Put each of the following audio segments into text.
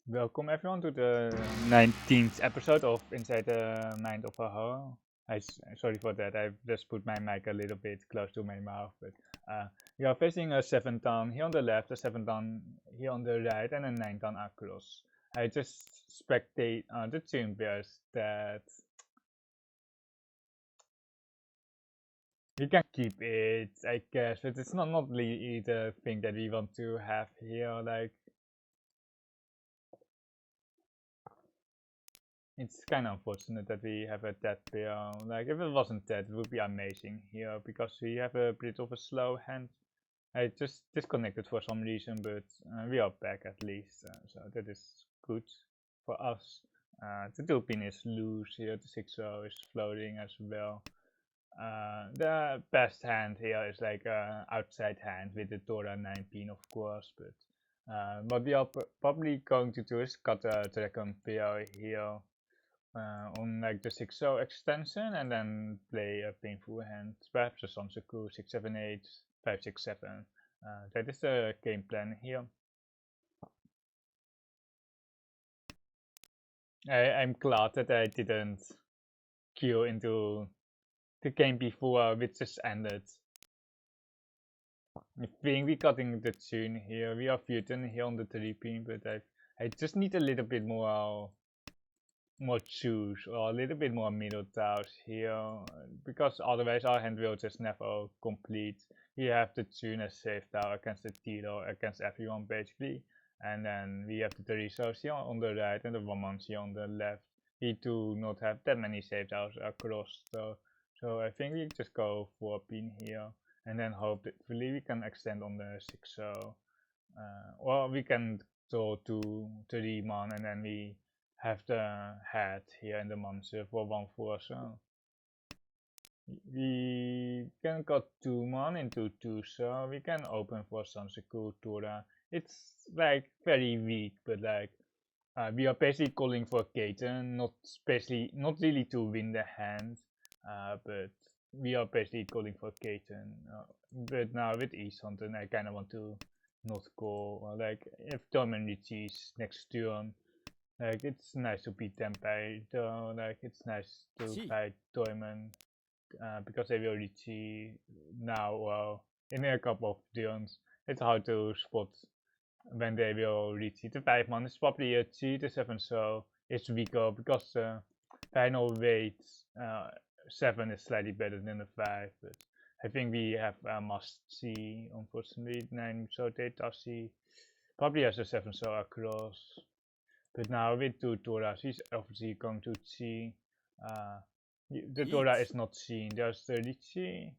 Welcome everyone to the 19th episode of Inside the Mind of a Houou. Sorry for that, I just put my mic a little bit close to my mouth. But we are facing a 7 ton here on the left, a 7 ton here on the right, and a 9 ton across. I just spectate the team bears that we can keep it, I guess, but it's not really the thing that we want to have here. Like, it's kind of unfortunate that we have a dead pair. Like, if it wasn't dead, it would be amazing here, because we have a bit of a slow hand. I just disconnected for some reason, but we are back at least, so that is good for us. The 2-pin is loose here, the 6-0 is floating as well. The best hand here is like outside hand with the Tora 9-pin, of course, but what we are probably going to do is cut a dragon pair here on like the 6-0 extension, and then play a painful hand, perhaps a Sansaku 6-7-8, 5-6-7. That is the game plan here. I'm glad that I didn't queue into the game before, which just ended. I think we're cutting the tune here. We are Futon here on the 3-pin, but I just need a little bit more juice, or a little bit more middle tiles here, because otherwise our hand will just never complete. We have the tune as safe tile against the Tito, against everyone basically, and then we have the Terizos here on the right and the Womans here on the left. We do not have that many safe tiles across, so I think we just go 4-pin here, and then hopefully we can extend on the 6-0. Or we can go to 3-man, and then we have the head here in the monster for 1-4, so we can got 2-man into 2, so we can open for Sansaku Tora. It's like very weak, but like we are basically calling for Kaiten, not really to win the hand, but we are basically calling for Kaiten. But now with East Hunter, I kind of want to not call, like if Tom and Riichi is next turn. Like, it's nice to beat them by, like, it's nice to fight Toyman, because they will Riichi now, well, in a couple of turns. It's hard to spot when they will Riichi. The 5-man is probably a G, the 7, so it's weaker, because final weight 7 is slightly better than the 5, but I think we have a must see, unfortunately. 9, so they does see, probably has a 7, so across. But now with 2 Toras, he's obviously going to see. The Tora is not seen. There's the Riichi.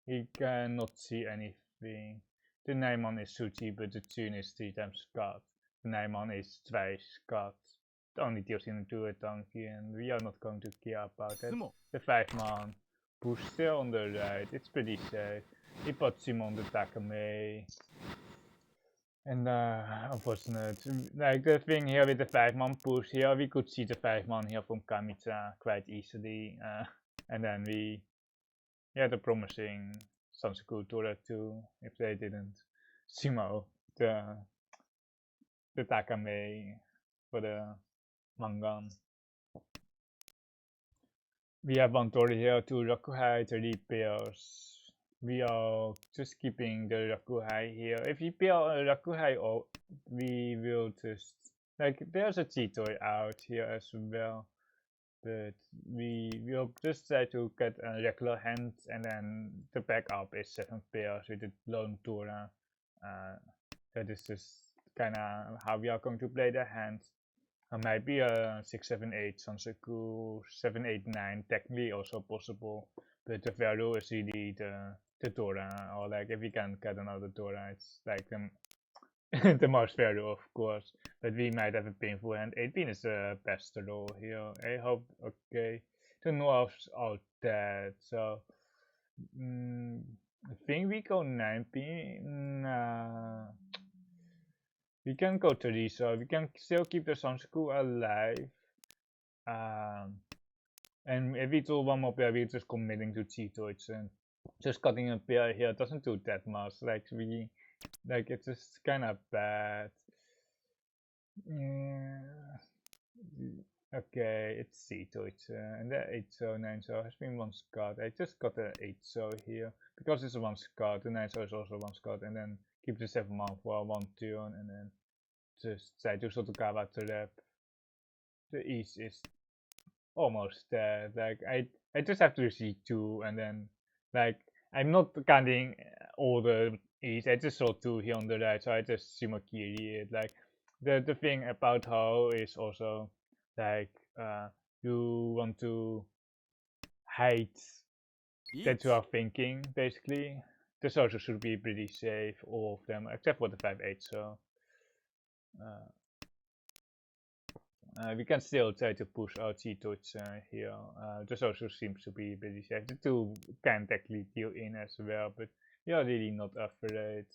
He cannot see anything. The Nijman is Suchi, but the tune is 3 times cut. The Nijman is twice cut. It only deals into a donkey, and we are not going to care about it. The 5-man push still on the right. It's pretty safe. He puts him on the Takame. And unfortunate. Like the thing here with the 5-man push here, we could see the 5-man here from Kamitsa quite easily. And then we had a promising Sansaku Tora too, if they didn't sumo the Takame for the Mangan. We have one Tori here, 2 Rakuhai, 3 pairs. We are just keeping the Rakuhai here. If we pair a Rakuhai, we will just, like, there's a Chitoi out here as well, but we will just try to get a regular hand, and then the backup is 7 pairs with the lone Tora. That is just kinda how we are going to play the hand. Maybe a 6-7-8 Sansaku 7-8-9 technically also possible, but the value is really the Tora, or like if we can get another Tora, it's like the most value, of course. But we might have a painful hand. 8-pin is the best roll here. I hope. Okay, the Norths are dead, so I think we go 9-pin. We can go to these, so we can still keep the Sansaku alive. And if we do one more pair, we're just committing to Cheetoids, and just cutting a pair here doesn't do that much. Like, it's just kind of bad. Yeah. Okay, it's C2, and the 8 so 9 so has been one scout. I just got the 8 so here because it's one scout. The 9 so is also one scout, and then keep the 7 man for one turn, and then just try to Sotokawa trap. The east is almost there. Like I just have to see 2, and then like I'm not counting all the east. I just saw 2 here on the right, so I just Shimakiri it. Like the thing about Houou is also like you want to hide that you are thinking basically. The social should be pretty safe, all of them except for the 5-8. So we can still try to push our C-touch here. The social seems to be pretty safe. The 2 can technically deal in as well, but we are really not afraid.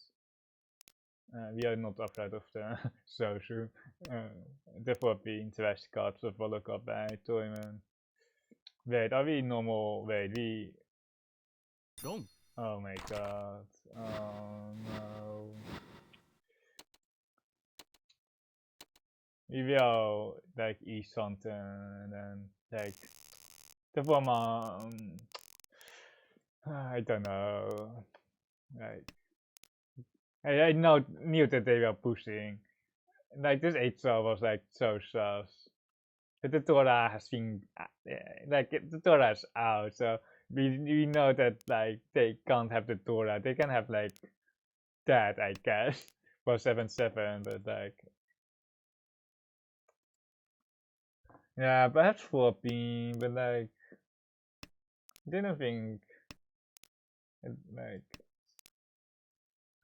We are not afraid of the social. Therefore being trash cards of Volokop by Toyman. Wait, are we normal? Wait, we... Wrong. Oh my god. Oh no. We will like eat something and then like the woman I don't know. Like I knew that they were pushing. Like this 8 was like so sus. But the Torah has been like the Torah is out, so we know that like they can't have the Torah. They can have like that, I guess, for 7-7, but like yeah, perhaps 14, but like didn't think like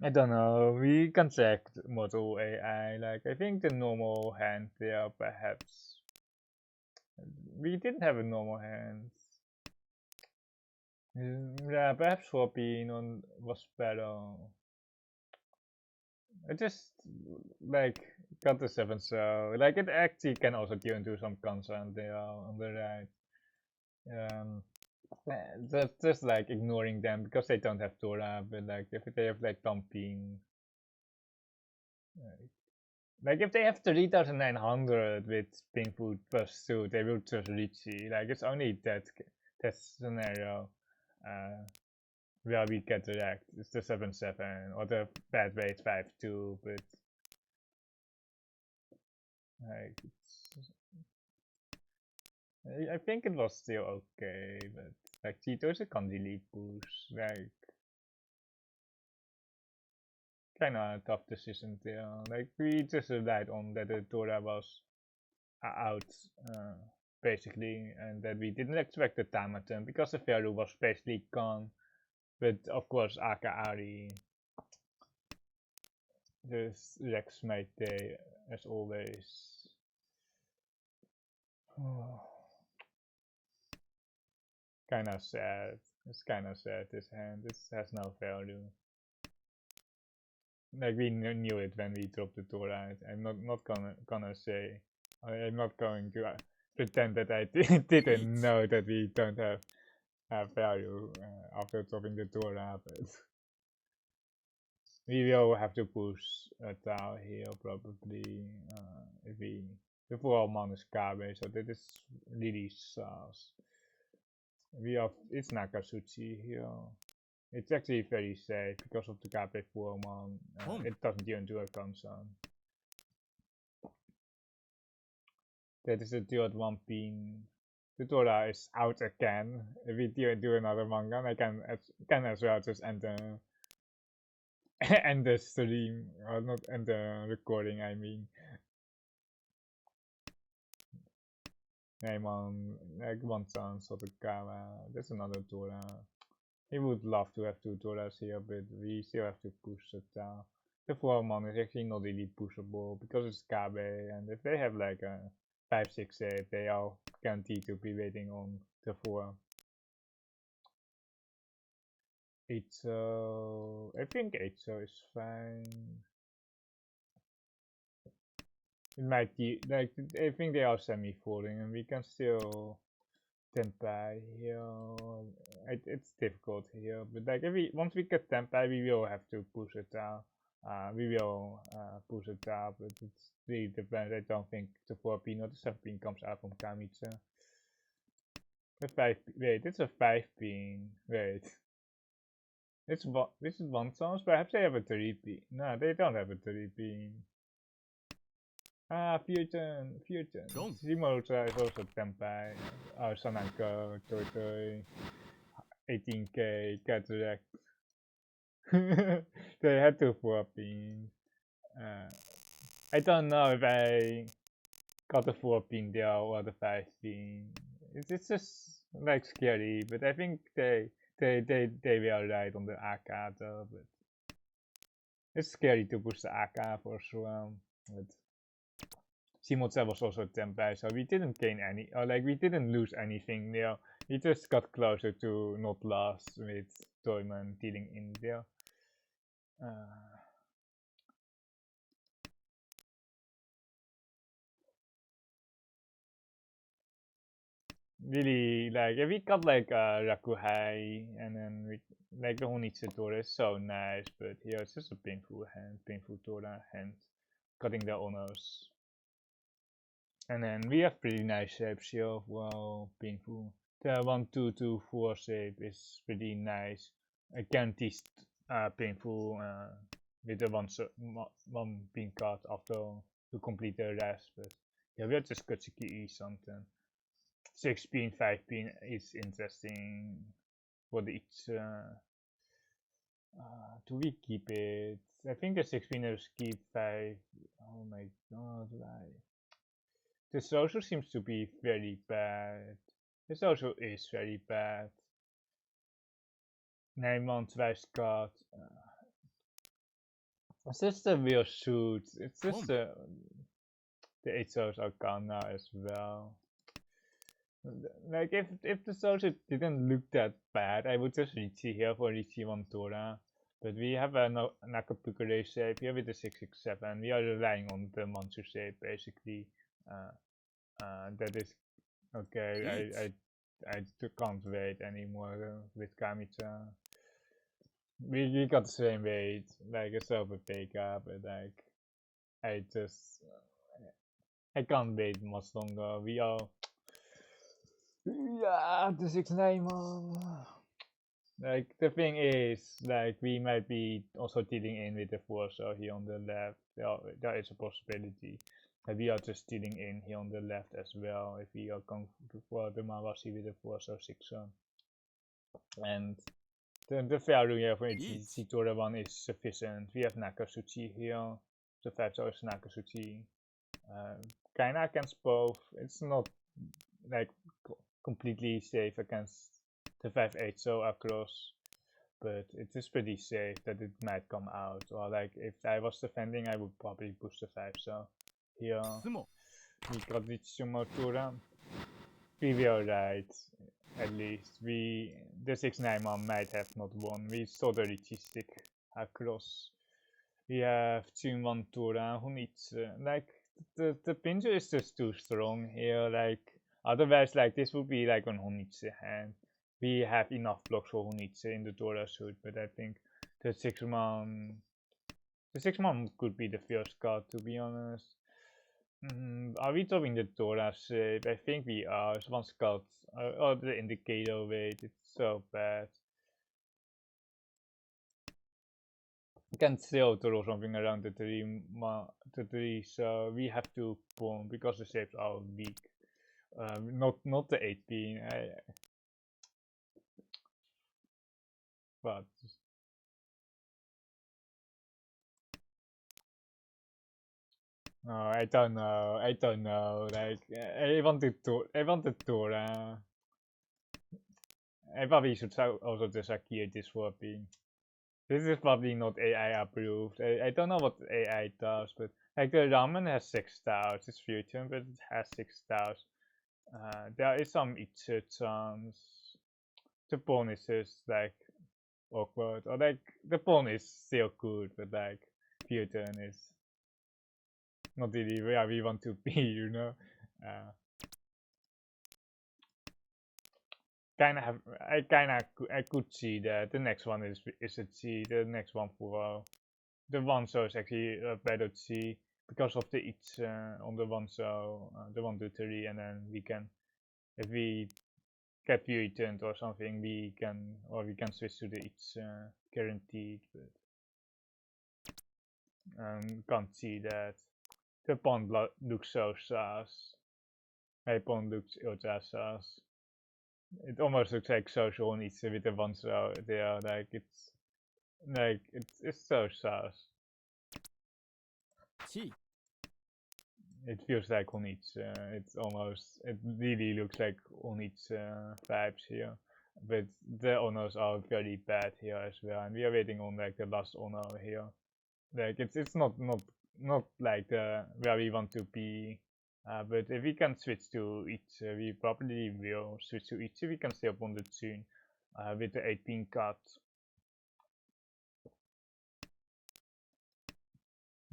I don't know. We can check model AI. Like I think the normal hand there perhaps we didn't have a normal hand. Yeah, perhaps 14 on was better. I just like got the 7 so like it actually can also deal into some content there on the right. Just like ignoring them because they don't have Torah, but like if they have like dumping, like if they have 3,900 with pink food plus 2, they will just Riichi. Like it's only that scenario where we get direct. It's the 7-7 or the bad weight 5-2, but like I think it was still okay, but like Cheetos can't delete push. Like kinda tough decision there. Like we just relied on that the Torah was out basically, and that we didn't expect the Damaten because the value was basically gone. But of course, Akaari, this Rex Mate Day as always. Kinda sad. It's kinda sad. This hand. This has no value. Like we knew it when we dropped the Torah. I'm not gonna say. I'm not going to pretend that I didn't know that we don't have value after dropping the Torah, but we will have to push a Tau here probably if we the full man is Kabe, so that is really sus. We have it's Nakatsuchi here. It's actually very safe because of the Kabe full man. It doesn't even do a concern. That is a third one pin. Tutorial is out again. If we do another manga, I can as well just end the end the stream or not end the recording. I mean, name on like one chance of the camera. That's another Dora. He would love to have 2 Doras here, but we still have to push it down. The 4-man is actually not really pushable because it's Kabe, and if they have like a 5-6-8, they are guaranteed to be waiting on the 4. I think 8 is fine. It might be like I think they are semi-folding, and we can still Tenpai here. It's difficult here, but like if we once we get Tenpai, we will have to push it down. we will push it up, but it really depends. I don't think the 4P nor the 7P comes out from Kamitsa. The 5 wait, it's a 5 pin. Wait. This is one source. Perhaps they have a 3P. No, they don't have a 3P. Fusion. Shimorucha is also Tenpai. Sananko, Toy, 18K, Cataract. They had 2 4Pins. I don't know if I got the 4Pin deal or the 5Pin. It's just like scary, but I think they were right on the AK though, but it's scary to push the AK for sure. But Simotsa was also Tenpai, so we didn't gain any, or like we didn't lose anything there. We just got closer to not lost with Toyman dealing in there. Really, like if we got like Rakuhai and then we like the Honitsu Tora is so nice, but here it's just a painful Tora hand, cutting the honors. And then we have pretty nice shapes here. Wow, painful. The 1 2 2 4 shape is pretty nice. Guaranteed painful with the one pin card after to complete the rest. But yeah, we have just Kutsuki something. 6 pin, 5 pin is interesting for the each. Do we keep it? I think the 6 pinners keep 5. Oh my god, why? This also seems to be very bad. This also is very bad. Nijman twice cut. It's just a real shoot. It's just the 8 souls are gone now as well. Like if the social didn't look that bad, I would just Riichi here for Riichi Tora. But we have a Nakapukure shape here with the 667. We are relying on the Manchu shape basically. That is okay. I can't wait anymore with Kamitsa. We got the same weight, like a silver PK, but like I can't wait much longer. We are the 6-9 man. Like the thing is, like we might be also dealing in with the 4 so here on the left. There is a possibility that we are just dealing in here on the left as well if we are going for the Mawasi with the 4 so 6 so. And the value here for Ichitora 1 is sufficient. We have Nakasuchi here. The 5 so is Nakasuchi. Kinda against both. It's not like completely safe against the 5-8 so across, but it is pretty safe that it might come out. Or like if I was defending, I would probably push the 5 so here. We got the Sumotura. We were right, at least. The 6-9 man might have not won. We saw the Riichi stick across. We have ChunmanTV, who needs like the pincher is just too strong here. Like otherwise, like this would be like on Honitsu hand. We have enough blocks for Honitsu in the Tora suit, but I think the 6-man could be the first card, to be honest. Are we talking the Tora shape? I think we are. It's one card. Oh, the indicator weight. It's so bad. Can still throw something around the 3, so we have to bomb because the shapes are weak. Not the 18. But I don't know. Like I wanted Tora. I probably should also just secure this for being. This is probably not AI approved. I don't know what AI does, but like the ramen has 6 stars. It's fusion, but it has 6 stars. There is some chance. The bonus is like awkward, or like the pawn is still good, but like fusion is not really where we want to be, you know. I could see that the next one is a G. The next one for the one show is actually better to see because of the each on the one show, the 1, 2, 3, and then we can, if we get mutant or something, we can switch to the each guaranteed, but can't see that. The pond looks so sus. My pond looks ultra sus. It almost looks like social needs with the one show. They are like it's so sus. Chi. It feels like Onitsu. It really looks like Onitsu vibes here. But the honors are very bad here as well, and we are waiting on like the last honor here. Like it's not like the where we want to be. But if we can switch to Itsu, we probably will switch to Itsu. We can stay up on the tune with the 18 cut.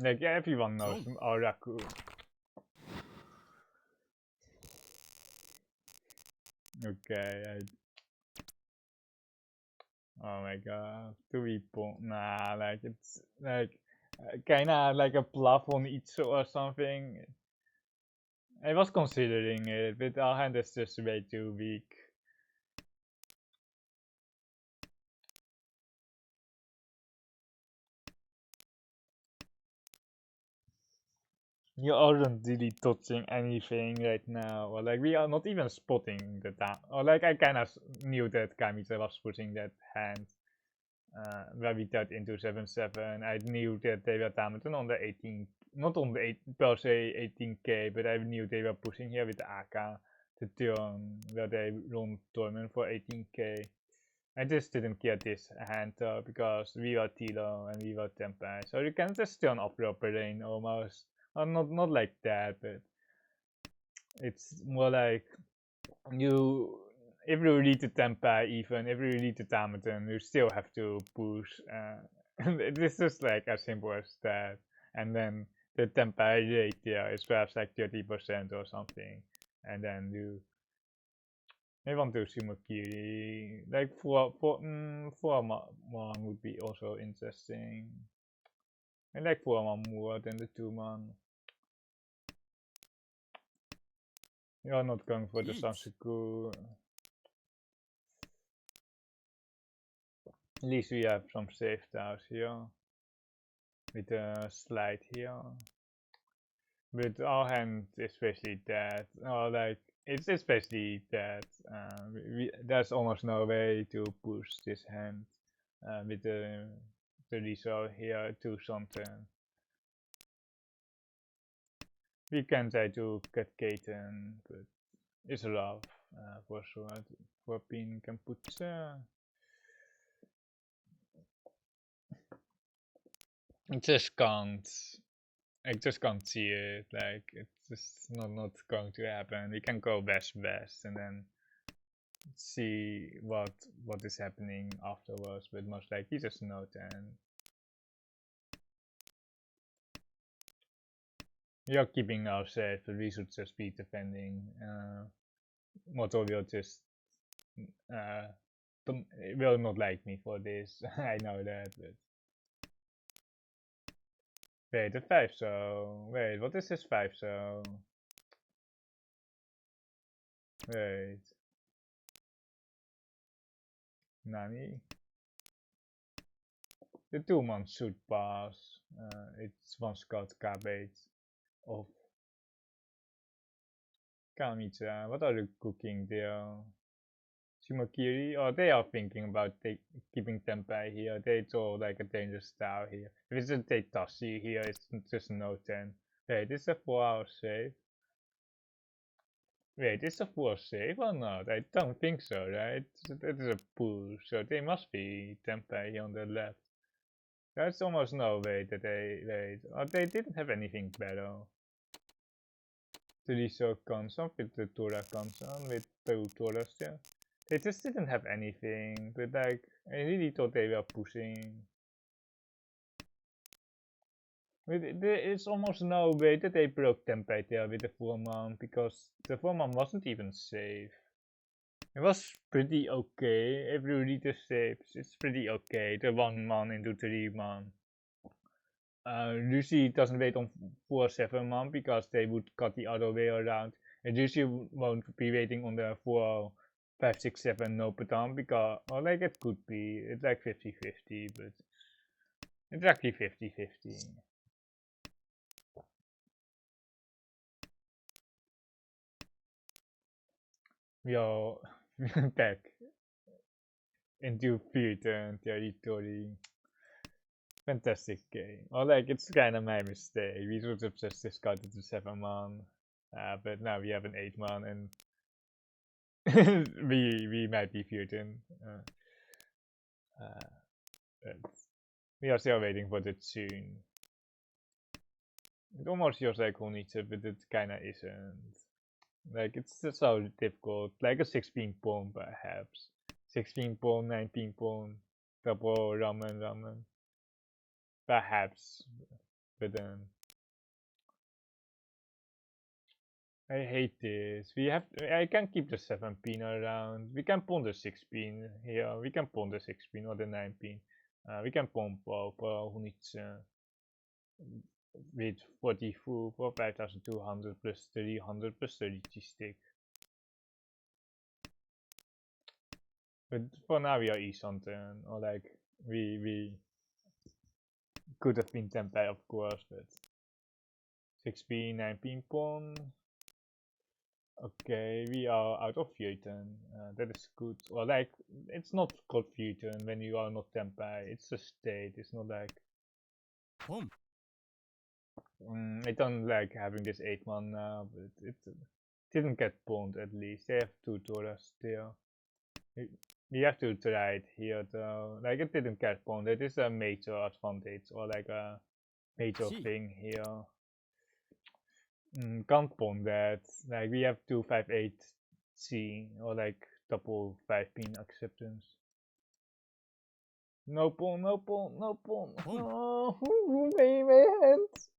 Like everyone knows Araku. Okay, oh my god, 2 people. Nah, like it's like kinda like a bluff on each or something. I was considering it, but our hand is just way too weak. You aren't really touching anything right now, or like we are not even spotting the down. Or like I kinda knew that Kamicha was pushing that hand. Where we got into 7-7. I knew that they were Damaten on the 18, not on the 8 per se 18k, but I knew they were pushing here with the AK, the turn where they run tournament for 18k. I just didn't get this hand because we were Tilo and we were Tempai, so you can just turn off your brain almost. Not like that, but it's more like you if you read the Tempai, even if you read the Damaten, you still have to push. This is like as simple as that. And then the Tempai rate there is perhaps like 30% or something. And then you may want to Sumakiri. Like four man would be also interesting. I like 4-man more than the 2-man. You are not going for the Sansuku. At least we have some safe tiles here. With a slide here. But our hand is basically dead. Or like, it's basically dead. There's almost no way to push this hand with the result here to something. We can try to get Katen, but it's rough for sure. For Pin can put. It just can't. I just can't see it. Like it's just not going to happen. We can go best and then see what is happening afterwards. But most likely just no 10. We are keeping ourselves, but we should just be defending. Moto will just will not like me for this. I know that, but. Wait, the 5 so. Wait, what is this 5 so? Wait. Nani? The 2-man should pass. It's one Scott Cabbage of Kamicha. What are you cooking there? Shimakiri? Oh, they are thinking about keeping Tempai here. They draw like a dangerous style here. If it's a Teitashi here, it's just no 10. Wait, this is a 4-hour save? Wait, is a 4 save or not? I don't think so, right? That is a push, so they must be Tempai on the left. There's almost no way that they wait. Oh, they didn't have anything better. The Riso Kansan with the Tora Kansan with 2 Toras there. They just didn't have anything, but like, I really thought they were pushing. It's almost no way that they broke Tempai there with the 4-man, because the 4-man wasn't even safe. It was pretty okay. If you read the saves, it's pretty okay. The 1-man into 3-man. Riichi doesn't wait on 4-7 man because they would cut the other way around. And Riichi won't be waiting on the 4-5-6-7 no pattern because, or like it could be, it's like 50-50, but it's actually 50-50. We are back into theater territory. Fantastic game. Or like it's kind of my mistake. We should have just discarded the 7-man, but now we have an 8-man and we might be feuding. We are still waiting for the tune. It almost feels like Honitsu, but it kinda isn't. Like it's just so difficult. Like a 16 pawn perhaps. 16 pawn, 19 pawn, double ramen. Perhaps. But then I hate this. I can keep the 7 pin around. We can pawn the 6 pin here. We can pawn the 6 pin or the 9 pin. We can pawn both Honitsu with 44 for 5200 plus 300 plus 30 stick. But for now we are E-Santen, or like we could have been Tempai of course, but 6p, 9p pawn. Okay, we are out of Futon. That is good. Or like, it's not called Futon when you are not Tempai. It's a state. It's not like. I don't like having this 8-man now, but it didn't get pawned at least. They have 2 Toras still. We have to try it here though. Like, it didn't get pawned. It is a major advantage or like a major thing here. Can't pawn that. Like, we have 2-5-8 C or like double 5-pin acceptance. No pawn, no pawn, no pawn. Oh, my hands.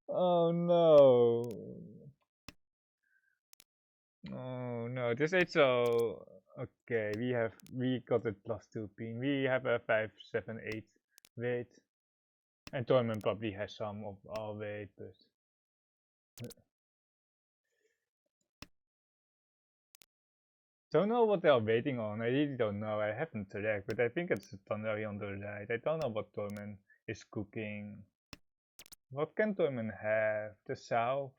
Oh no. Oh no, this is so. Okay, we got it +2 pin. We have a 5-7-8 weight. And Tournament probably has some of our weight, but don't know what they are waiting on. I really don't know. I haven't checked, but I think it's Tannery on the right. I don't know what Tournament is cooking. What can Tournament have? The south?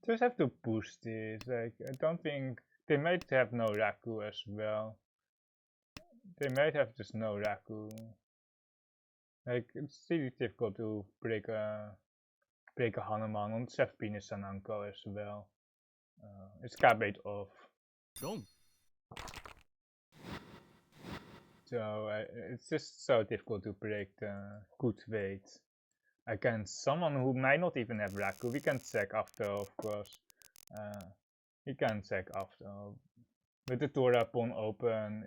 Just have to push this. Like, I don't think they might have no Raku as well. They might have just no Raku. Like, it's really difficult to break a Hanuman on 7 is Sananko as well. It's K-bait off. So it's just so difficult to break the good weight against someone who might not even have Raku. We can check after, of course. We can check after. With the Tora pawn open,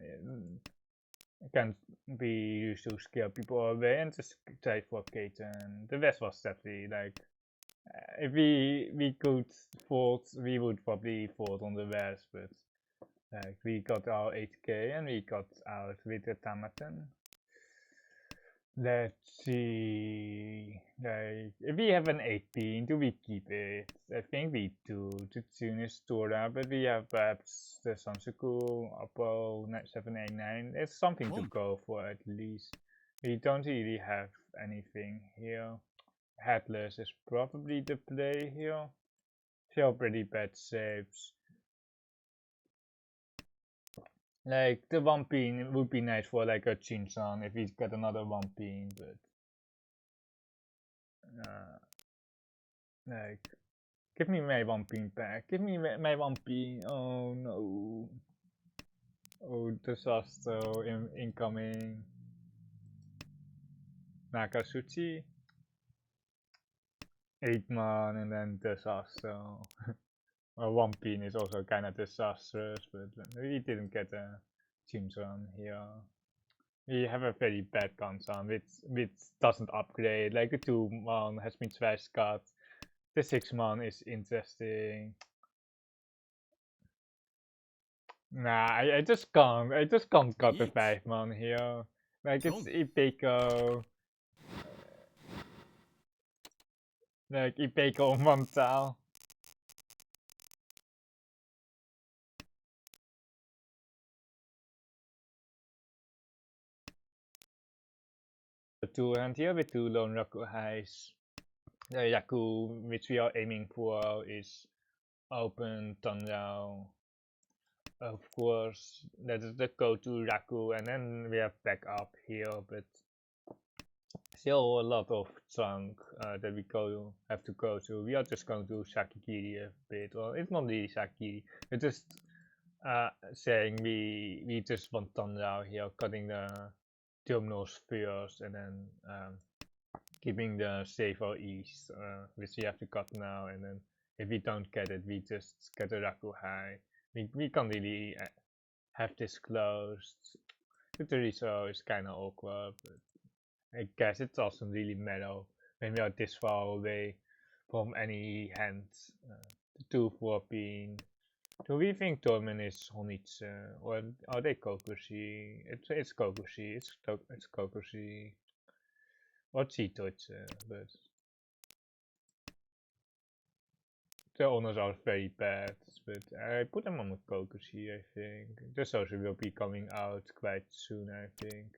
it can be used to scare people away and just try for Kaiten. The West was sadly like, if we could fold, we would probably fold on the West, but like we got our 8k and we got out with the Damaten. Let's see, like if we have an 8 pin, do we keep it? I think we do. The tune is Tora, but we have perhaps the Sansuku, Oppo 789. It's something to go for at least. We don't really have anything here. Headless is probably the play here. Still pretty bad saves. Like the 1 pin would be nice for like a Chinchan if we get another 1 pin, but like give me my 1 pin back. Give me my 1 pin. Oh no. Oh, disaster incoming. Nakasuchi. 8-man and then disaster. Well, 1 pin is also kind of disastrous, but we didn't get a Chinchan here. We have a very bad Hanchan which doesn't upgrade. Like the 2-man has been twice cut. The 6-man is interesting. Nah, I just can't. I just can't cut the Riichi 5-man here. Like it's Mahjong. Ipeko. Like Ipeko on one tile. The two hand here with two lone Raku highs. The Yaku which we are aiming for is open Tanrao. Of course, that is the go-to Raku, and then we have backup here, but still a lot of chunk that we have to go through. We are just going to Shakigiri a bit. Well, it's not really Shakigiri. We're just saying we just want Tanrao here, cutting the terminals first, and then keeping the safer east, which we have to cut now, and then if we don't get it, we just get a Raku high. We can't really have this closed. Literally, so it's kind of awkward, but I guess it doesn't really matter when we are this far away from any hands. 2-4 Do we think Dorman is Honitsu, or are they Kokushi? It's Kokushi, it's Kokushi. Or Chitotsu, but the owners are very bad, but I put them on the Kokushi, I think. The social will be coming out quite soon, I think.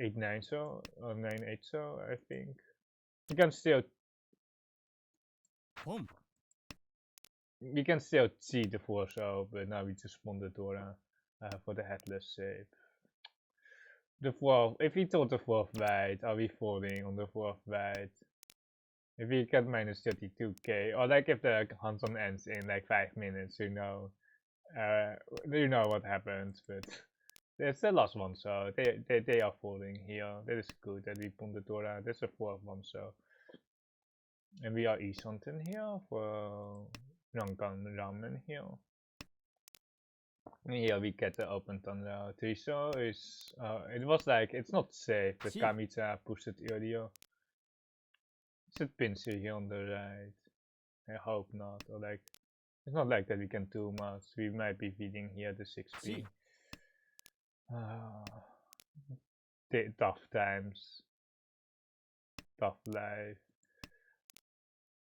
8-9 so, or 9-8 so, I think. We can still Boom. see the 4 so, but now we just want the Dora for the headless save. The 4th, if we told the 4th right, are we folding on the 4th right? If we get minus 32k, or like if the Hanchan ends in like 5 minutes, you know what happens, but it's the last one, so they are folding here. That is good that we put the Dora. That's the 4th one, so. And we are Ishanten here for Rangan Ramen here. And here we get the open Tundra. Triso is, it was like, it's not safe, but See. Kamita pushed it earlier. Is it Pinsir here on the right? I hope not, or like, it's not like that we can do much. We might be feeding here the 6p. See. Tough times. Tough life.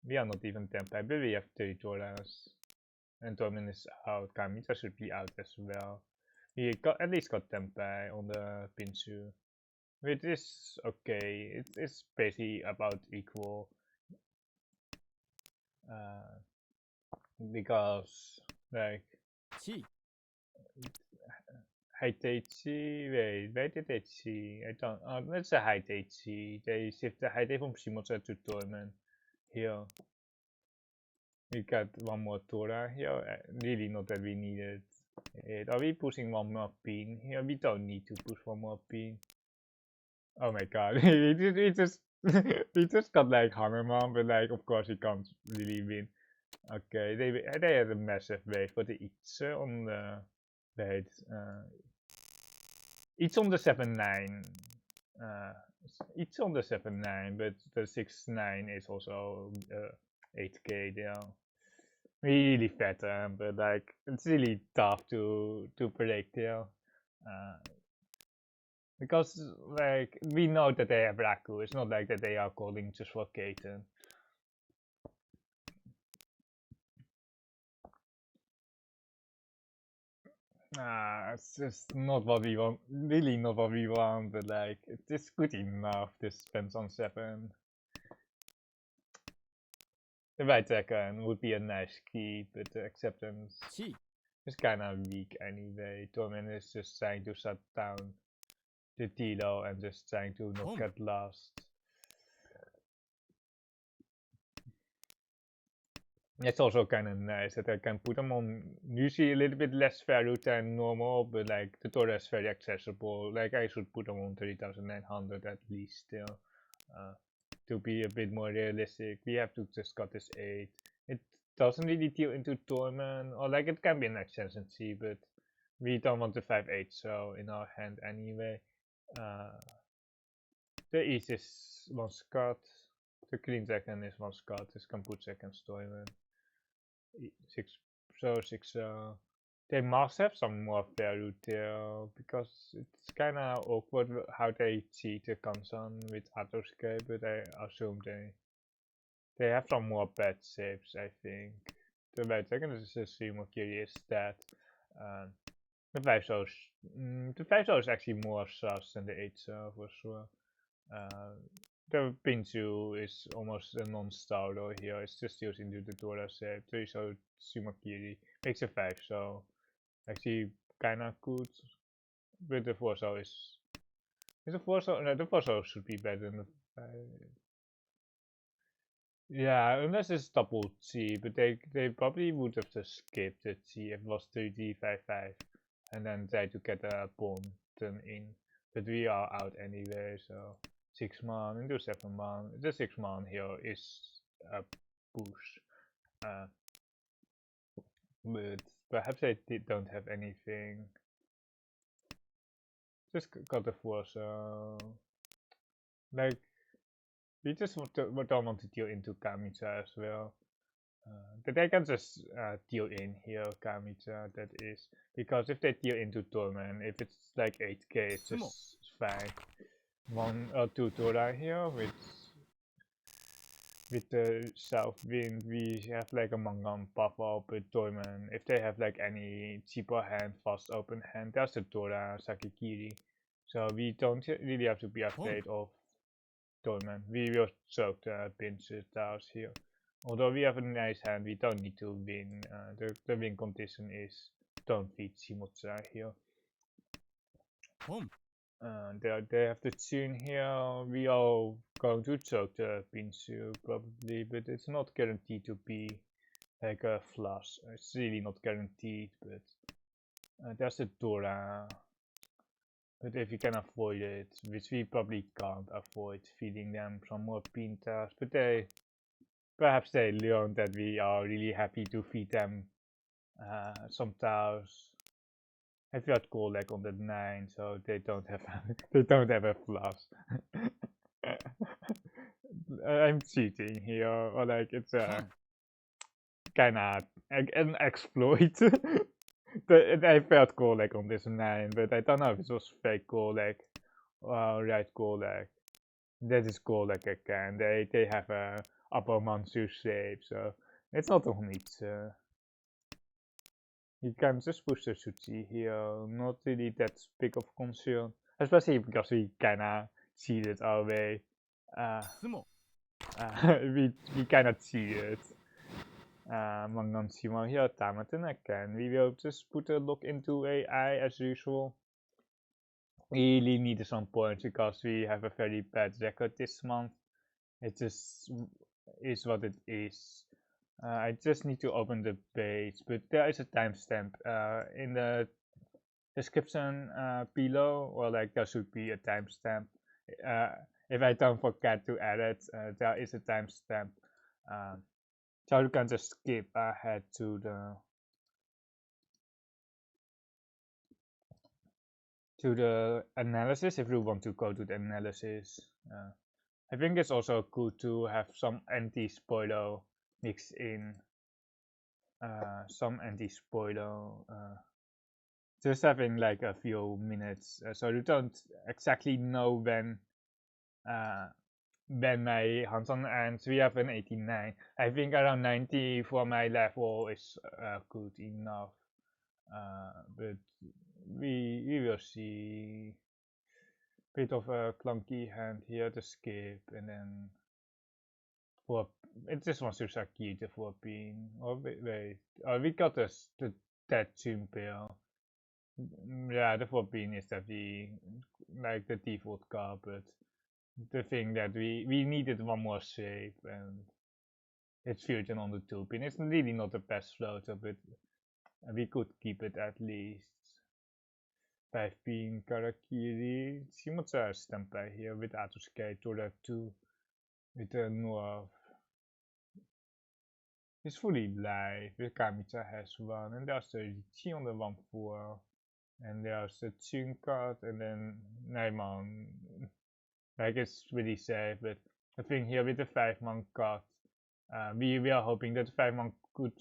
We are not even Tempai, but we have 3 Toras. And Tormin is out. Kamita should be out as well. We got at least got Tempai on the Pinsu. Which is okay. It's basically about equal. Because like See. Haiteichi, where did they see? I don't. Let's say Haiteichi. They shift the Haitei from Shimosa to Torment. Here, we got one more Tora here. Really, not that we needed it. Are we pushing one more pin here? We don't need to push one more pin. Oh my god, we just we just got like Hammerman, but like of course he can't really win. Okay, they had a massive wave for the Itze on the wait, it's on the 7-9. It's on the 7-9, but the 6-9 is also 8k there. Really fat, but like it's really tough to predict there. Because like we know that they have Raku. It's not like that they are calling just for Katen. It's just not what we want. Really not what we want, but like it's good enough to spend on 7. The right second would be a nice key, but the acceptance See. is kinda weak anyway. Torment is just trying to shut down the Tilo and just trying to not get lost. It's also kind of nice that I can put them on usually a little bit less value than normal, but like the Torah is very accessible. Like I should put them on 3900 at least still. To be a bit more realistic, we have to just got this 8. It doesn't really deal into Torment, or like it can be an adjacency, but we don't want the 5-8 so in our hand anyway. The East is 1 Scott. The Clean second is 1 Scott. This can put second Torment. 6 so 6 they must have some more value there because it's kind of awkward how they cheat the Hanchan with Autoscape, but I assume they have some more bad saves, I think. The wait second is assume more curious that uh, the 5 so the 5 so is actually more sus than the 8 so for sure. The Pinchu is almost a non-starter here. It's just using the Dora set. 3 so Sumakiri makes a 5 so actually kinda good. But the 4 so is the 4 so no, the 4 so should be better than the 5. Yeah, unless it's double T, but they probably would have just skipped the T if it was 3D55 and then try to get a pawn turn in. But we are out anyway, so 6 man into 7 man. The 6 man here is a push. But perhaps they don't have anything. Just got the 4, so like we just don't want to deal into Kamicha as well. But they can just deal in here, Kamicha, that is. Because if they deal into Torment, if it's like 8k, it's just fine. 1 or 2 Tora here with the South Wind, we have like a Mangan pop up with Torment. If they have like any cheaper hand, fast open hand, that's the Tora Sakikiri. So we don't really have to be afraid of Torment. We will choke the pinch tiles here. Although we have a nice hand, we don't need to win. The win condition is don't feed Shimocha here. They have the tune here. We are going to choke the Pinsu probably, but it's not guaranteed to be like a flush. It's really not guaranteed, but there's the Dora. But if you can avoid it, which we probably can't avoid, feeding them some more pintas, but perhaps they learn that we are really happy to feed them some tiles. I've got goal like on the 9, so they don't have they don't have a plus. I'm cheating here, or like it's a kinda an exploit. I felt goal like on this 9, but I don't know if it was fake goal like right goal like that is goal like again. They have a upper Mansu shape, so it's not only you can just push the Suchi here, not really that big of concern, especially because we kinda cheated our way. We kinda cheated. Mangan Simo here, Damaten again. We will just put a look into AI as usual. We really need some points because we have a very bad record this month. It just is what it is. I just need to open the page, but there is a timestamp in the description below, or like there should be a timestamp. If I don't forget to add it, there is a timestamp. So you can just skip ahead to the analysis if you want to go to the analysis. I think it's also good to have some anti-spoiler mixed in. Some anti-spoiler. Just having like a few minutes, so you don't exactly know when my Hanchan ends. We have an 89. I think around 90 for my level is good enough. But we will see. Bit of a clunky hand here to skip, and then for it just wants to Saki the 4 pin. Oh wait, oh we got the that tune pair. Yeah, the 4 pin is that we like the default card, but the thing that we needed one more shape, and it's fusion on the 2 pin. It's really not the best floater, but we could keep it at least. 5 pin Karakiri. Shimocha Stampai here with Atosuke Tora 2 with the North. It's fully live. The Kamicha has one, and there's the Riichi on the 1-4, and there's the Tune card, and then Naiman. Like it's really safe, but I think here with the 5-man card, we are hoping that the 5-man could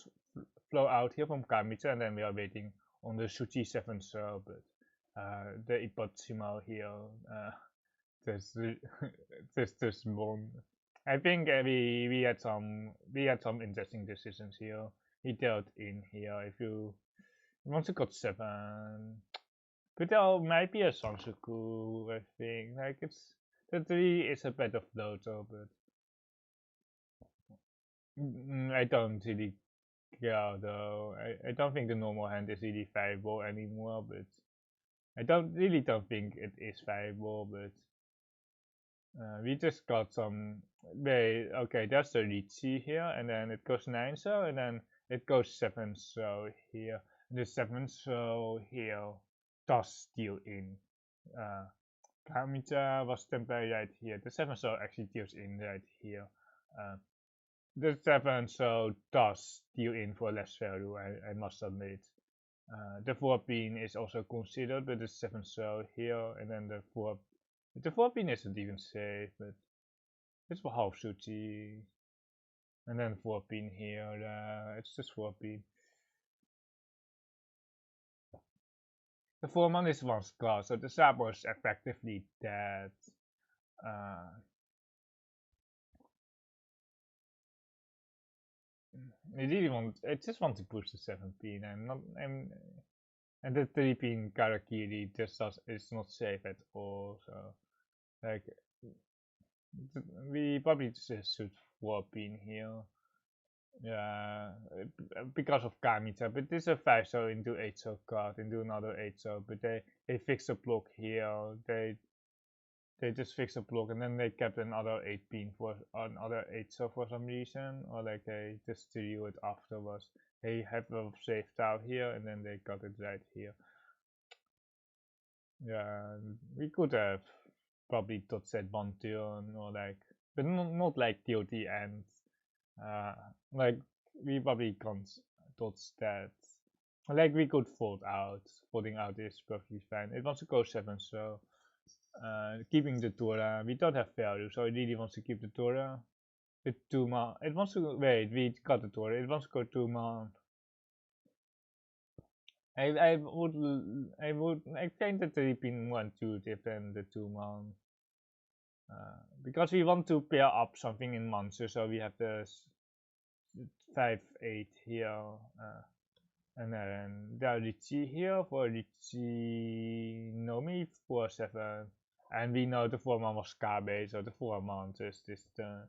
flow out here from Kamitsa, and then we are waiting on the Suchi 7 cell, but the Ipotsimo here, this one. I think we had some interesting decisions here. He dealt in here. If you once you got 7, but there might be a Sansuku. I think like the 3 is a better floater, but I don't really care though. I don't think the normal hand is really viable anymore, but I don't think it is viable, but we just got some. Wait, okay, that's the Riichi here, and then it goes 9 so, and then it goes 7 so here. And the 7 so here does steal in. Kamitsa was temporary right here. The 7 so actually deals in right here. The 7 so does deal in for less value, I must admit. The 4 pin is also considered, but the 7 so here, and then the 4 pin isn't even safe, but it's for half Suchi. And then 4 pin here, it's just 4 pin. The 4-man is 1 class, so the Sabo is effectively dead. I just want to push the 7 pin. And the 3 pin Karakiri just is not safe at all. So like we probably just should 4 pin here. Yeah, because of Kamitsa, but this is a 5 so into 8 so card, into another 8 so, but they fixed a block here. They just fixed a block, and then they kept another 8 pin for another 8 so for some reason, or like they just drew it afterwards. They have a saved out here, and then they got it right here. Yeah, we could have probably dot set 1 turn, or like, but not like till the end. Like we probably can't dot that. Like we could fold out. Folding out is perfectly fine. It wants to go 7 so. Keeping the Tora, we don't have value, so it really wants to keep the Tora. The 2 man, it wants to wait. We got the Tora. It wants to go 2 man. I think the 3 pin 1 2 than the 2 man. Because we want to pair up something in monster, so we have the 5-8 here. And then the Riichi here for Riichi Nomi 4-7. And we know the 4-man was Kabe, so the 4-man just is the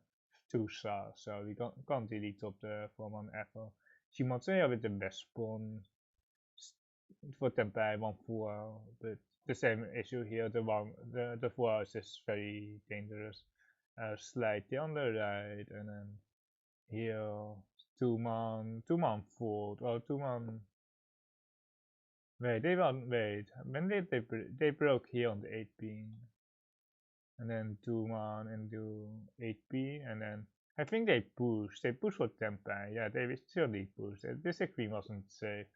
2 star, so we can't really top the 4-man ever. Shimatsuya with the best spawn for Tempai 1-4, but the same issue here, the 4 is just very dangerous. Slightly on the right, and then here 2-man fold, or 2-man. Wait, when did they broke here on the 8 pin, and then 2-man and do 8 pin, and then I think they push for Tempai. Yeah, they surely push. This queen wasn't safe,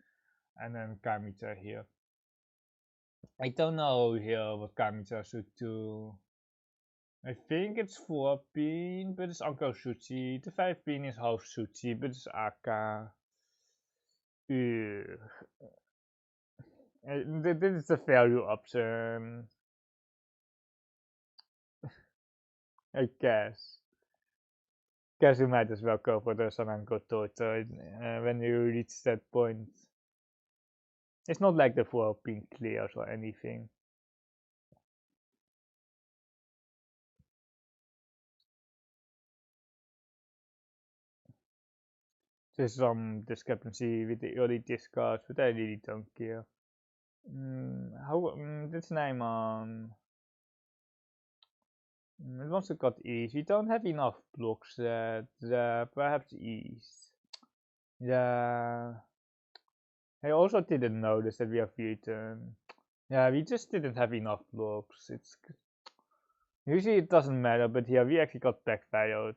and then Kamitsa here. I don't know here what Kamitsa should do. I think it's 4 pin, but it's Uncle Suchi. The 5 pin is half Suchi, but it's Aka. This is a value option. I guess you might as well go for the Sananko Toto when you reach that point. It's not like the 4 pin clears or anything. There's some discrepancy with the early discards, but I really don't care. This name on. It wants to cut east. We don't have enough blocks that perhaps east. Yeah. I also didn't notice that we have eaten. Yeah, we just didn't have enough blocks. Usually it doesn't matter, but here we actually got backfired.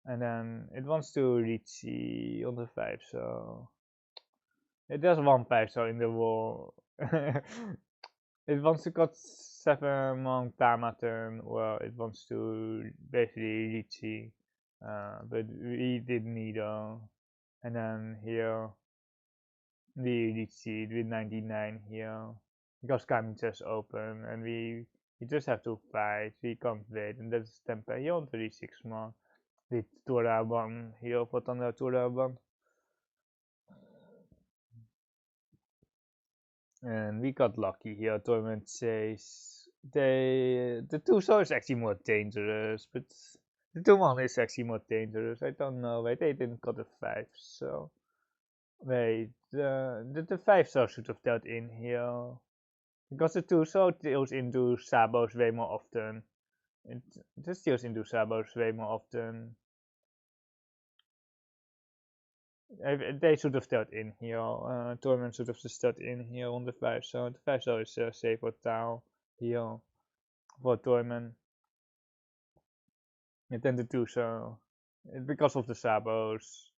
And then it wants to reach on the 5, so it does 1 5 so in the wall. It wants to cut 7 on Damaten, or it wants to basically Riichi, but we did neither. and then here we see it with 99 here, because Kamicha's open, and we just have to fight, we can't wait, and that's Tempe here on 36 man, with Toraban here for Thunder Toraban. And we got lucky here. Torment says the 2-star is actually more dangerous, but the 2-1 is actually more dangerous. I don't know. Wait, they didn't got a 5, so wait, the 5-star should have dealt in here, because the 2-star deals into Sabos way more often. It just deals into Sabos way more often. They should have dealt in here. Torment should have just dealt in here on the 5-star. The 5-star is safe for Tau here for Torment. It tended to, so because of the Sabos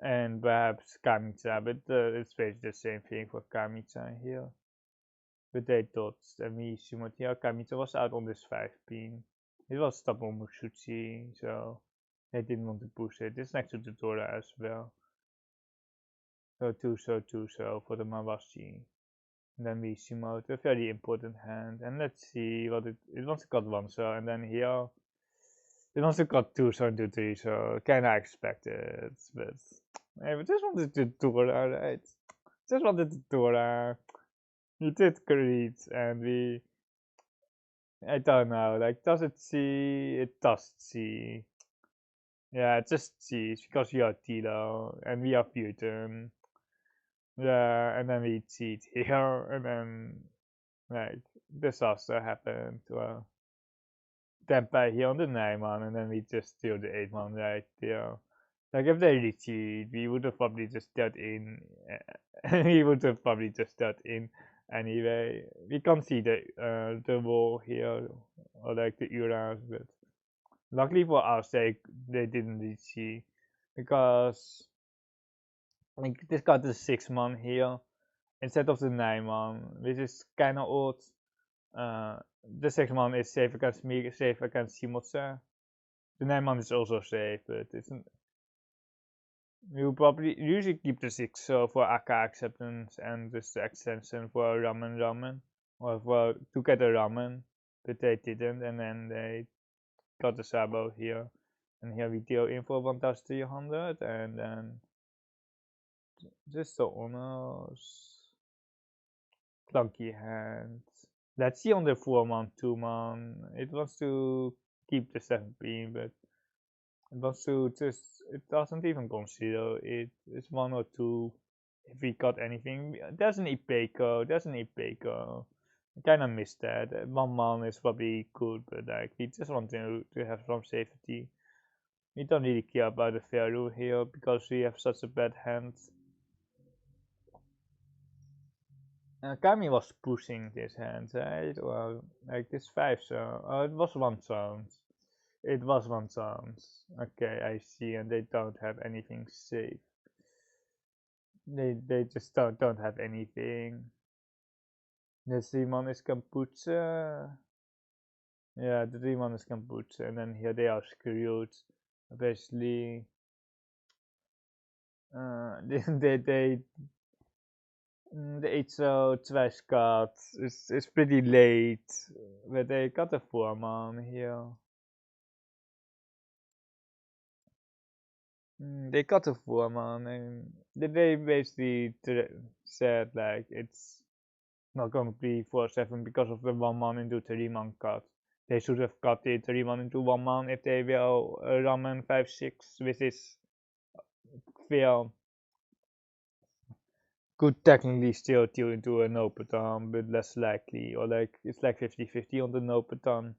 and perhaps Kamicha, but it's basically the same thing for Kamicha here. But they thought that Mishimoto here, Kamicha was out on this 5 pin. It was top on Mushuchi, so they didn't want to push it. It's next to the Dora as well. So 2-so for the Mawashi. And then Mishimoto, a very important hand. And let's see what it wants to cut 1-so, and then here it also got 2-so and 2-3, so kinda expected, but hey, we just wanted the Dora, right? Just wanted the Dora. We did great, and I don't know, like, does it see? It does see. Yeah, it just sees, because we are Tilo, and we are Futon. Yeah, and then we cheat here, and then, like, disaster happened. Well, Tempai here on the 9-man, and then we just steal the 8-man right there. Like, if they really cheat, we would have probably just dealt in. We would have probably just dealt in anyway. We can't see the wall here, or like the Uras, but luckily for us, they didn't really see, because like this got the 6-man here instead of the 9-man, which is kind of odd. The 6-man is safe against me, safe against Shimotsa. The 9-man is also safe, but it's you probably usually keep the 6 for AK acceptance and just the extension for ramen, or for to get a ramen, but they didn't, and then they got the Sabo here, and here we deal in for 1300, and then just the honors, clunky hand. Let's see on the 4-man, 2-man. It wants to keep the 7-pin, but it wants to just, it doesn't even consider it. It's 1 or 2 if we got anything. There's an Ipeco, I kinda missed that. 1-man is probably good, but like, we just want to have some safety. We don't really care about the Feru here, because we have such a bad hand. Kami was pushing this hand, right? Well, like this 5, so it was 1 chance. It was 1 chance. Okay, I see, and they don't have anything safe. They just don't have anything. The 3-man is Kampucha. Yeah, the 3-man is Kampucha, and then here they are screwed. Basically, they the 8-so twice cut is pretty late, but they got a 4-man here. They got a 4-man, and they basically said like it's not going to be 4-7 because of the 1-man into 3-man cut. They should have cut the 3-man into 1-man if they will ramen 5-6, which is fail. Could technically still deal into a no pattern, but less likely, or like it's like 50-50 on the no pattern.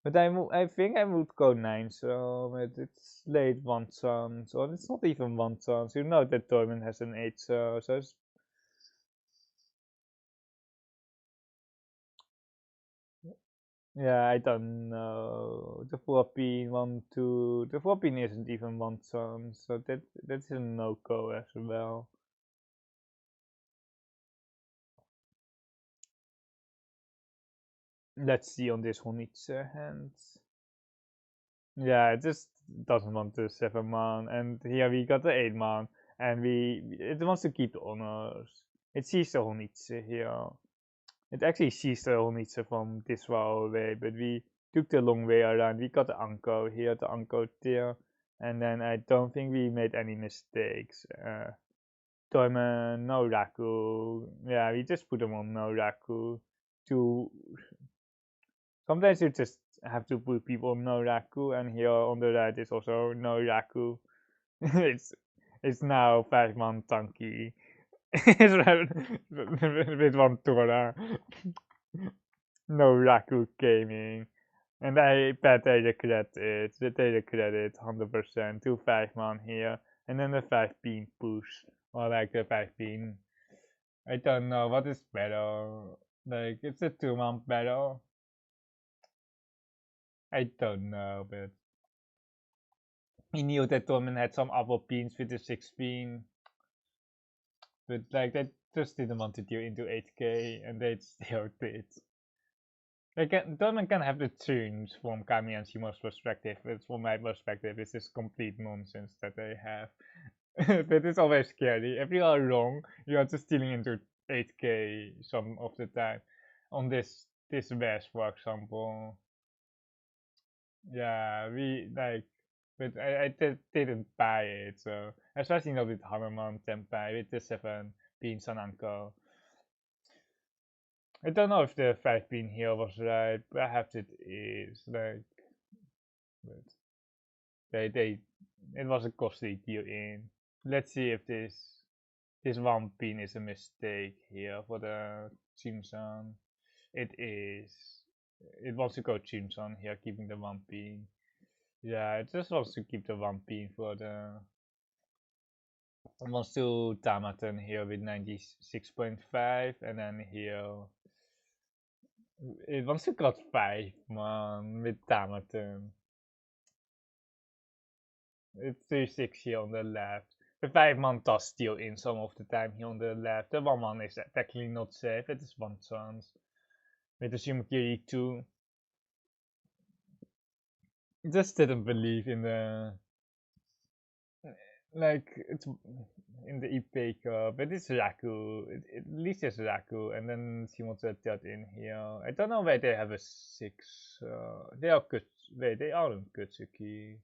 But I think I would go 9, so it's late 1 chance, or it's not even 1 chance. You know that Torment has an 8, so it's, yeah, I don't know. The 4-pin 1, 2, the 4-pin isn't even 1 chance, so that's a no-go as well. Let's see on this Honitsu hand. Yeah, it just doesn't want to 7 man, and here we got the 8 man, and it wants to keep the honors. It sees the Honitsu here. It actually sees the Honitsu from this far away, but we took the long way around. We got the Anko here, the Anko there, and then I don't think we made any mistakes. Toyman, no Raku. Yeah, we just put them on no Raku. To sometimes you just have to put people on no Raku, and here on the right is also no Raku. it's it's now 5 man Tanky. With one Tora. No Raku gaming. And I bet they regret it. They regret it 100%. 2 5 man here. And then the 5 pin push. Or like the 5 pin. I don't know what is better. Like it's a 2 man battle. I don't know, but he knew that Dorman had some other pins with the 6 pin. But like they just didn't want to deal into 8k and they still did. Dorman can have the tunes from Kami and Shimo's perspective, but from my perspective, this is complete nonsense that they have. But it's always scary. If you are wrong, you are just dealing into 8k some of the time. On this Bash, for example. Yeah, but didn't buy it, so especially not with Hammerman Tenpai with the 7 pin Sananko. I don't know if the 5 pin here was right. Perhaps it is. But they it was a costly deal in. Let's see if this 1 pin is a mistake here for the Chimson. It is. It wants to go Chimson here, keeping the 1 pin. Yeah, it just wants to keep the 1 pin for the. It wants to Damaten here with 96.5, and then here it wants to cut 5 man with Damaten. It's 3-6 here on the left. The 5 man does steal in some of the time here on the left. The 1 man is technically not safe. It is one chance. With the Shumakiri 2. Just didn't believe in the. Like, it's in the IP Cup. It is Raku. At least it's Raku. And then Shimoto that in here. I don't know why they have a 6. They are good. Wait, they aren't Kutsuki.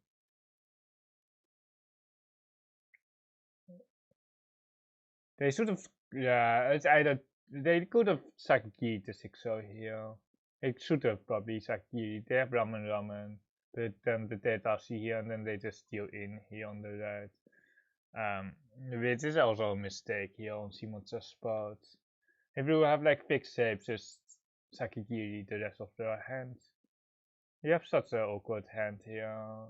They should have. Yeah, it's either they could have Sakigiri the 6 here. They should have probably Sakigiri. They have Ramen, but then the data see here, and then they just steal in here on the right. Which is also a mistake here on Simon's spot. If you have like fixed shapes, just Sakigiri the rest of the hand. You have such an awkward hand here.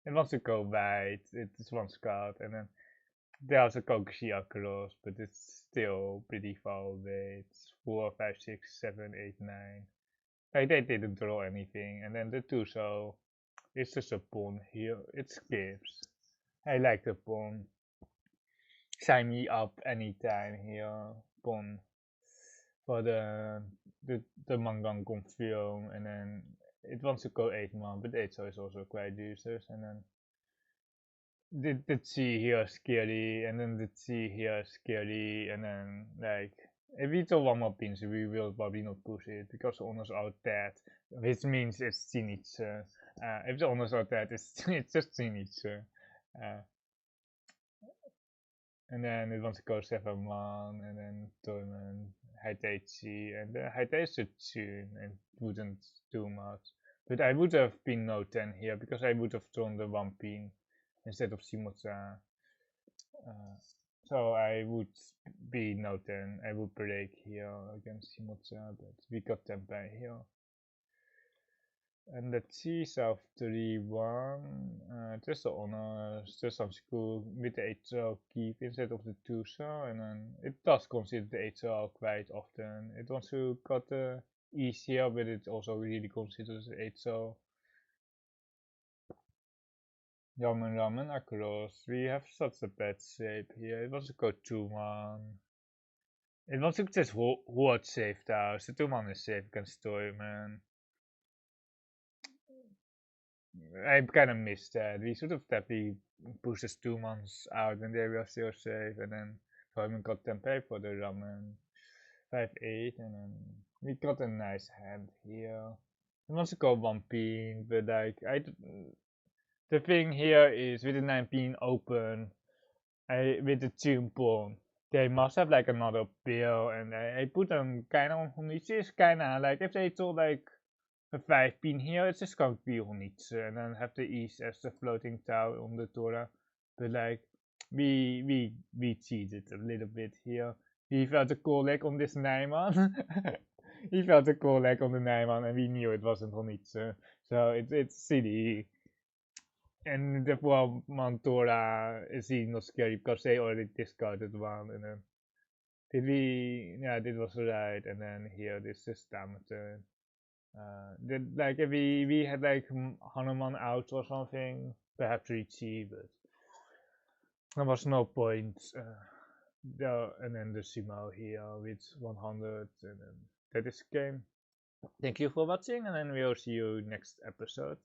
It wants to go wide. It's one scout, and then there's a Kokushi across, but it's still pretty far away. It's 4, 5, 6, 7, 8, 9. Like they didn't draw anything, and then the Tuso is just a pawn here. It skips. I like the pawn. Sign me up anytime here, pawn for the Mangang Confirm, and then it wants to go 8 man, but 8 is also quite useless, and then the T here is scary, and then the T here is scary, and then like if we throw 1 more pins, we will probably not push it because the honors are dead, which means it's Zenitsu. If the honors are dead, it's just Zenitsu. And then it wants to go 7 man, and then Tournament, Haitaichi, and Haitaichi tune and wouldn't do much. But I would have been no 10 here because I would have thrown the 1 pin instead of Shimoza. So I would be no 10. I would break here against Shimoza, but we got them by here. And the T South 3-1, just the honors, just some school with the 8 keep instead of the 2 and then it does consider the 8 quite often. It wants to cut the easier, but it also really considers the 8 Ramen across. We have such a bad shape here. It wants to go 2-1. It wants to just hold safe though, so 2-1 is safe against Toyman. I kind of missed that. We should have definitely pushed us 2 months out and they were still safe. And then Simon got 10 pay for the ramen. 5-8, and then we got a nice hand here. It wants to go 1 pin, but like the thing here is with the 9 pin open, with the 2 pawn, they must have like another bill, and I put them kind of on Honichi. It's kind of like if they told like a 5 pin here, it's just going to be Honichi, and then have the east as the floating tower on the Tora. But like we cheated a little bit here. He felt a cool leg on this Nijman. He felt a cool leg on the Nijman, and we knew it wasn't Honichi. So it's silly. And the well, Mantora is he not scary because they already discarded one, and then did we? Yeah, this was right. And then here this is Damaten. Did like if we had like Hanuman out or something, perhaps Riichi, but there was no point. And then the Simo here with 100, and then that is game. Thank you for watching, and then we'll see you next episode.